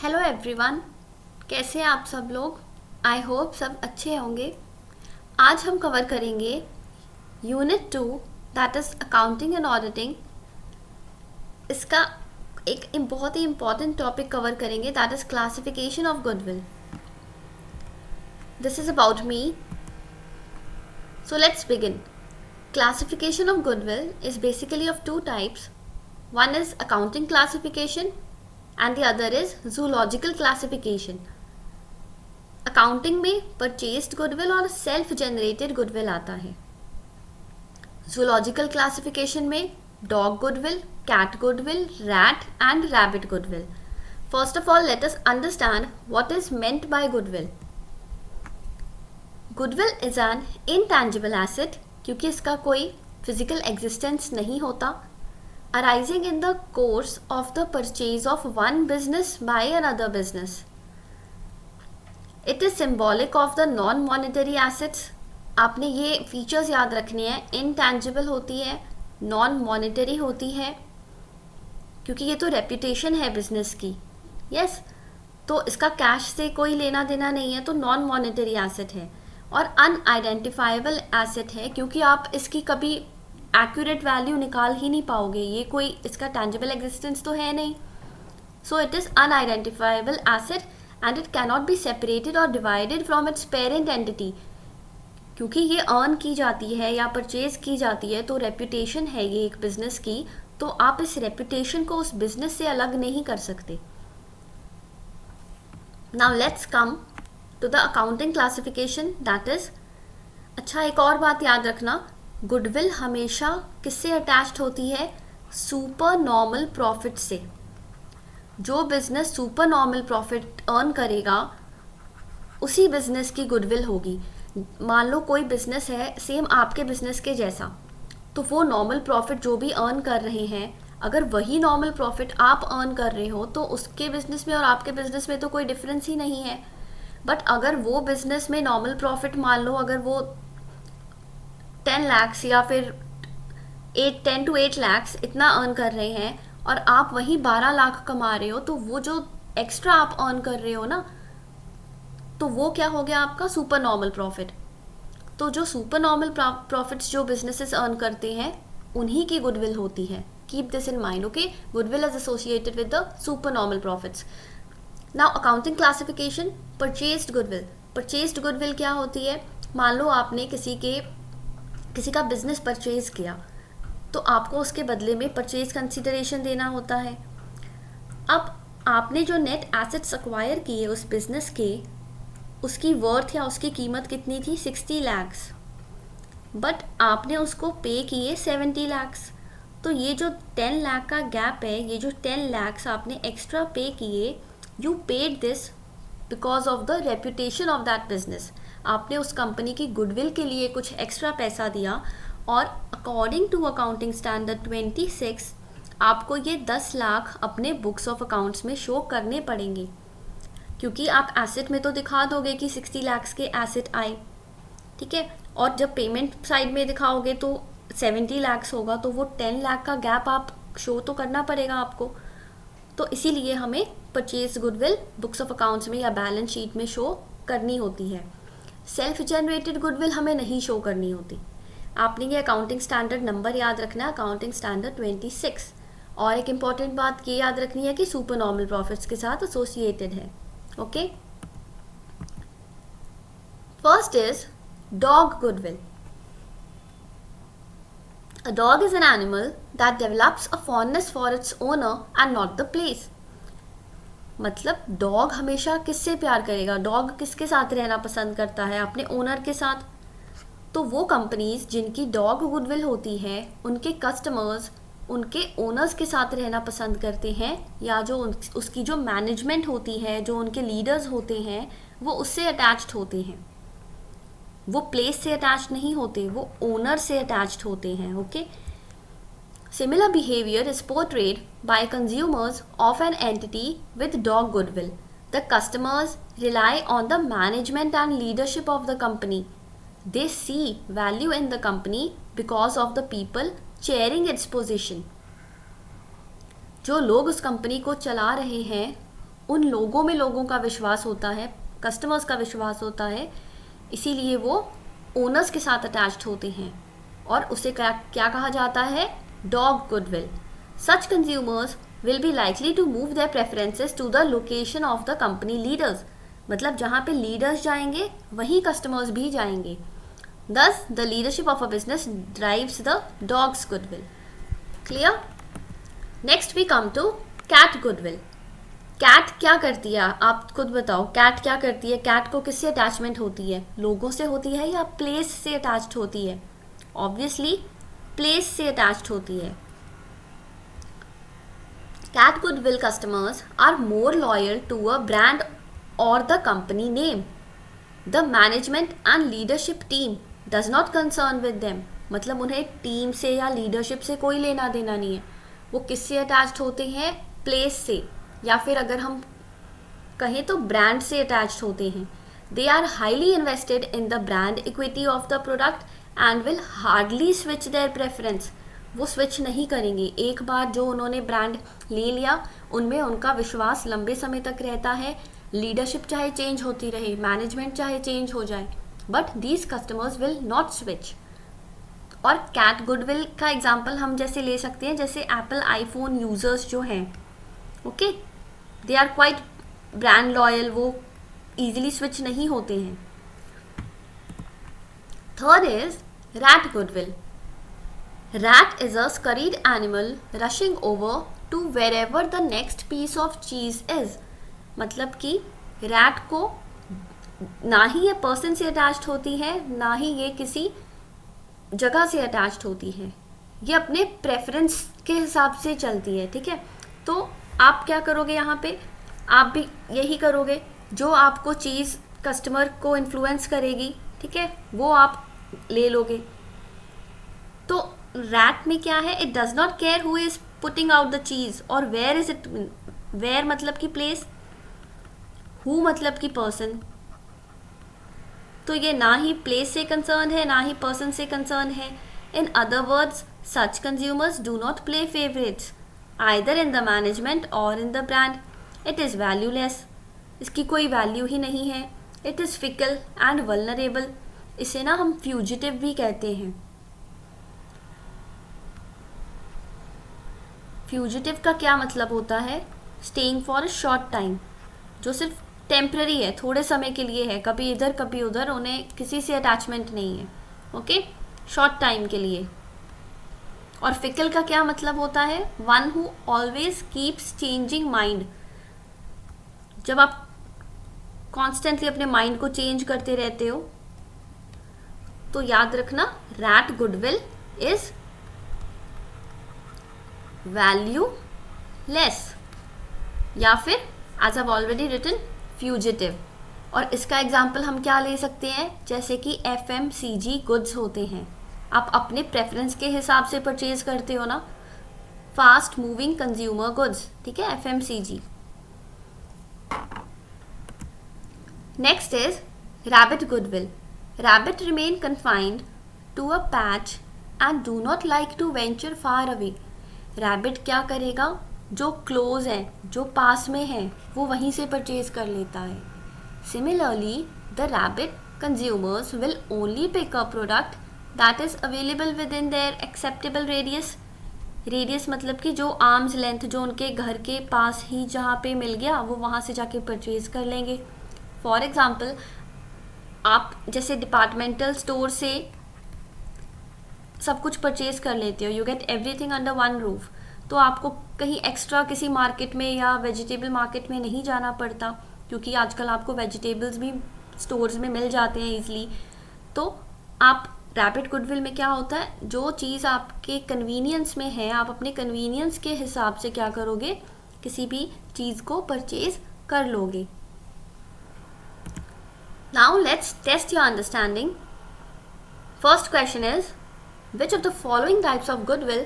Hello everyone, कैसे हैं आप सब लोग। आई होप सब अच्छे होंगे। आज हम कवर करेंगे unit 2 that is accounting and auditing. इसका एक बहुत ही इम्पॉर्टेंट टॉपिक कवर करेंगे that is classification of goodwill. This is about me, so let's begin. Classification of goodwill is basically of two types. One is accounting classification and the other is zoological classification. Accounting में purchased goodwill और self generated goodwill आता है। Zoological classification में dog goodwill, cat goodwill, rat and rabbit goodwill. First of all let us understand what is meant by goodwill. Goodwill is an intangible asset क्योंकि इसका कोई physical existence नहीं होता, arising in the course of the purchase of one business by another business. It is symbolic of the non monetary assets. आपने ये features याद रखने हैं, इनटैंजिबल होती है, नॉन मॉनेटरी होती है, क्योंकि ये तो रेपुटेशन है बिजनेस की। यस, तो इसका कैश से कोई लेना देना नहीं है, तो नॉन मॉनेटरी एसेट है। और अनआइडेंटिफाइबल एसेट है क्योंकि आप इसकी कभी एक्यूरेट वैल्यू निकाल ही नहीं पाओगे, ये कोई इसका टैंजिबल एग्जिस्टेंस तो है नहीं। So it is unidentifiable asset and it cannot be separated और divided from its parent entity. क्योंकि ये अर्न की जाती है या परचेज की जाती है, तो रेपुटेशन है ये एक बिजनेस की, तो आप इस रेपुटेशन को उस बिजनेस से अलग नहीं कर सकते। Now let's come to the accounting classification that is. अच्छा, एक और बात याद रखना, गुडविल हमेशा किससे अटैच्ड होती है? सुपर नॉर्मल प्रॉफिट से। जो business super normal profit earn करेगा उसी बिजनेस की गुडविल होगी। मान लो कोई बिजनेस है सेम आपके बिजनेस के जैसा, तो वो नॉर्मल प्रॉफिट जो भी अर्न कर रहे हैं, अगर वही नॉर्मल प्रॉफिट आप अर्न कर रहे हो तो उसके बिजनेस में और आपके बिजनेस में तो कोई डिफरेंस ही नहीं है। बट अगर वो बिजनेस में नॉर्मल प्रॉफिट मान लो अगर वो 10 लाख या फिर 10 to 8 लाख इतना अर्न कर रहे हैं और आप वहीं 12 लाख कमा रहे हो, तो वो जो एक्स्ट्रा आप अर्न कर रहे हो ना, तो वो क्या हो गया आपका सुपर नॉर्मल प्रॉफिट। तो जो सुपर नॉर्मल प्रॉफिट्स जो बिजनेसेस अर्न करते हैं उन्हीं की गुडविल होती है। Keep this in mind, okay. Goodwill is associated with the super normal profits. Now accounting classification, purchased goodwill. Purchased goodwill क्या होती है? मान लो आपने किसी का बिजनेस परचेज किया, तो आपको उसके बदले में परचेज कंसीडरेशन देना होता है। अब आपने जो नेट एसेट्स एक्वायर किए उस बिजनेस के, उसकी वर्थ या उसकी कीमत कितनी थी? 60 लैक्स, बट आपने उसको पे किए 70 लैक्स। तो ये जो 10 लाख का गैप है, ये जो 10 लैक्स आपने एक्स्ट्रा पे किए, you paid this because of the reputation of that business. आपने उस कंपनी की गुडविल के लिए कुछ एक्स्ट्रा पैसा दिया और अकॉर्डिंग टू अकाउंटिंग स्टैंडर्ड 26 आपको ये 10 लाख अपने बुक्स ऑफ अकाउंट्स में शो करने पड़ेंगे, क्योंकि आप एसेट में तो दिखा दोगे कि 60 लाख के एसेट आए, ठीक है, और जब पेमेंट साइड में दिखाओगे तो 70 लाख होगा, तो वो 10 लाख का गैप आप शो तो करना पड़ेगा आपको। तो इसीलिए हमें purchase goodwill books of accounts में या बैलेंस शीट में शो करनी होती है। सेल्फ जनरेटेड गुडविल हमें नहीं शो करनी होती। आपने ये अकाउंटिंग स्टैंडर्ड नंबर याद रखना है, अकाउंटिंग स्टैंडर्ड 26। और एक इम्पॉर्टेंट बात ये याद रखनी है कि सुपर नॉर्मल प्रॉफिट्स के साथ एसोसिएटेड है, okay. First is dog goodwill. A dog is an animal that develops a fondness for its owner and not the place. मतलब डॉग हमेशा किससे प्यार करेगा? डॉग किसके साथ रहना पसंद करता है? अपने ओनर के साथ। तो वो कंपनीज जिनकी डॉग गुडविल होती है, उनके कस्टमर्स उनके ओनर्स के साथ रहना पसंद करते हैं, या जो उसकी जो मैनेजमेंट होती है, जो उनके लीडर्स होते हैं, वो उससे अटैच्ड होते हैं। वो प्लेस से अटैच्ड नहीं होते, वो ओनर से अटैच्ड होते हैं, okay. Similar behaviour is portrayed by consumers of an entity with dog goodwill. The customers rely on the management and leadership of the company. They see value in the company because of the people chairing its position. जो लोग उस company को चला रहे हैं उन लोगों में लोगों का विश्वास होता है, कस्टमर्स का विश्वास होता है, इसीलिए वो ओनर्स के साथ अटैच्ड होते हैं और उसे क्या क्या कहा जाता है, dog goodwill. Such consumers will be likely to move their preferences to the location of the company leaders. मतलब जहाँ पे लीडर्स जाएंगे वहीं कस्टमर्स भी जाएंगे. Thus, the leadership of a business drives the dog's goodwill. Clear? Next we come to cat goodwill. Cat क्या करती है, आप खुद बताओ. कैट क्या करती है? कैट को किससे अटैचमेंट होती है? लोगों से होती है या प्लेस से अटैच्ड होती है? ऑब्वियसली प्लेस से अटैच्ड होती है. Cat goodwill customers are more loyal to a brand और the company name. The management and leadership team does not concern with them. मतलब उन्हें टीम से या लीडरशिप से कोई लेना देना नहीं है. वो किससे अटैच्ड होते हैं? प्लेस से, या फिर अगर हम कहें तो ब्रांड से अटैच्ड होते हैं. They are highly invested in the brand equity of the product and will hardly switch their preference. वो स्विच नहीं करेंगे. एक बार जो उन्होंने ब्रांड ले लिया उनमें उनका विश्वास लंबे समय तक रहता है. लीडरशिप चाहे चेंज होती रहे, मैनेजमेंट चाहे चेंज हो जाए, but these customers will not switch. और कैट गुडविल का एग्जाम्पल हम जैसे ले सकते हैं, जैसे एप्पल आईफोन यूजर्स जो हैं, okay, they are quite brand loyal, वो इजीली स्विच नहीं होते हैं. Third is rat goodwill. Rat is a scurried animal rushing over to wherever the next piece of cheese is. मतलब कि रैट को ना ही ये पर्सन से अटैच्ड होती है, ना ही ये किसी जगह से अटैच्ड होती है. ये अपने प्रेफरेंस के हिसाब से चलती है. ठीक है, तो आप क्या करोगे यहाँ पे? आप भी यही करोगे. जो आपको चीज़ कस्टमर को इन्फ्लुएंस करेगी, ठीक है, वो आप ले लोगे. तो रैट में क्या है? It does not care who is putting out the cheese और वेयर इज इट. वेयर मतलब कि प्लेस, हु मतलब कि पर्सन. तो ये ना ही प्लेस से कंसर्न है, ना ही पर्सन से कंसर्न है. In other words, such consumers do not play favourites either in the management और in the brand. It is valueless. इसकी कोई वैल्यू ही नहीं है. It is fickle and vulnerable. इसे ना हम फ्यूजिटिव भी कहते हैं. फ्यूजिटिव का क्या मतलब होता है? Staying for a short time, जो सिर्फ टेम्पररी है, थोड़े समय के लिए है, कभी इधर कभी उधर, उन्हें किसी से अटैचमेंट नहीं है. ओके, शॉर्ट टाइम के लिए. और फिकल का क्या मतलब होता है? One who always keeps changing mind. जब आप कॉन्स्टेंटली अपने माइंड को चेंज करते रहते हो, तो याद रखना रैट गुडविल इज वैल्यूलेस, या फिर as I have already written fugitive. और इसका एग्जाम्पल हम क्या ले सकते हैं? जैसे कि FMCG गुड्स होते हैं. आप अपने प्रेफरेंस के हिसाब से परचेज करते हो ना, फास्ट मूविंग कंज्यूमर गुड्स. ठीक है, FMCG. Next is rabbit goodwill. Rabbit remain confined to a patch and do not like to venture far away. Rabbit क्या करेगा? जो क्लोज है, जो पास में है, वो वहीं से परचेज कर लेता है. Similarly the rabbit consumers will only pick a product that is available within their acceptable radius. Radius मतलब कि जो आर्म्स लेंथ, जो उनके घर के पास ही जहाँ पे मिल गया वो वहाँ से जाके परचेज कर लेंगे. फॉर एग्जाम्पल, आप जैसे डिपार्टमेंटल स्टोर से सब कुछ परचेज कर लेते हो, you get everything under one roof. तो आपको कहीं एक्स्ट्रा किसी मार्केट में या वेजिटेबल मार्केट में नहीं जाना पड़ता, क्योंकि आजकल आपको वेजिटेबल्स भी स्टोर्स में मिल जाते हैं ईजिली. तो आप रैपिड गुडविल में क्या होता है? जो चीज़ आपके कन्वीनियंस में है, आप अपने कन्वीनियंस के हिसाब से क्या करोगे? किसी भी चीज़ को परचेज कर लोगे. Now let's test your understanding. First question is, which of the following types of goodwill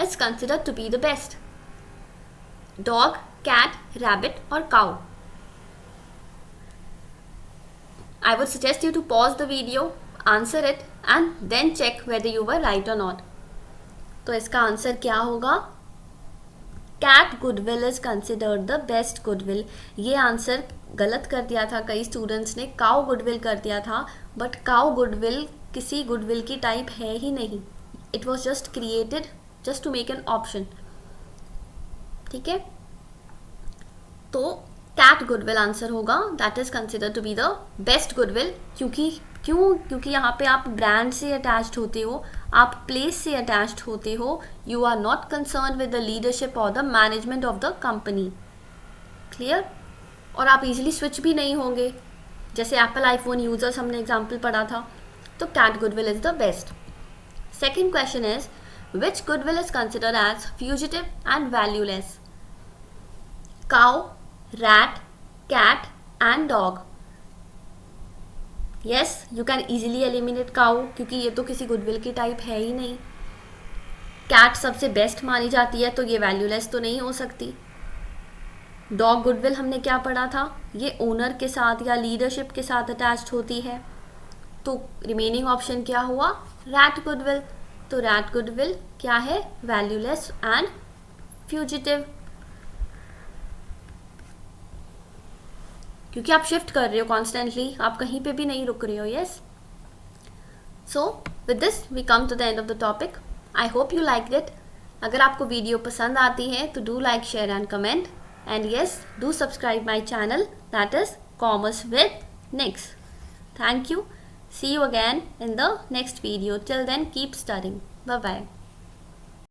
is considered to be the best? Dog, cat, rabbit or cow? I would suggest you to pause the video, answer it and then check whether you were right or not. तो इसका answer क्या होगा? Cat goodwill is considered the best goodwill. ये answer गलत कर दिया था कई स्टूडेंट्स ने, काउ गुडविल कर दिया था, बट काउ गुडविल किसी गुडविल की टाइप है ही नहीं। It was just created just to make an option. ठीक है, तो कैट गुडविल आंसर होगा, that is considered to be the best goodwill. क्योंकि यहाँ पे आप ब्रांड से अटैच्ड होते हो, आप प्लेस से अटैच्ड होते हो, you are not concern with the लीडरशिप और the management of the company. Clear? और आप इजीली स्विच भी नहीं होंगे, जैसे एप्पल आईफोन यूजर्स हमने एग्जाम्पल पढ़ा था। तो cat goodwill is the best. Second question is which goodwill is considered as fugitive and valueless? Cow, rat, cat and dog. Yes, you can easily eliminate cow क्योंकि ये तो किसी goodwill की type है ही नहीं। कैट सबसे बेस्ट मानी जाती है तो ये वैल्यूलेस तो नहीं हो सकती। डॉग गुडविल हमने क्या पढ़ा था, ये ओनर के साथ या लीडरशिप के साथ अटैच्ड होती है। तो रिमेनिंग ऑप्शन क्या हुआ, रैट गुडविल। तो रैट गुडविल क्या है, वैल्यूलेस एंड फ्यूजिटिव, क्योंकि आप शिफ्ट कर रहे हो कॉन्स्टेंटली, आप कहीं पे भी नहीं रुक रहे हो। Yes, so with this we come to the end of the topic. I hope you like it. अगर आपको वीडियो पसंद आती है तो do like, share and comment, and yes, do subscribe my channel, that is commerce with nicks. Thank you, see you again in the next video. Till then, keep studying. Bye bye.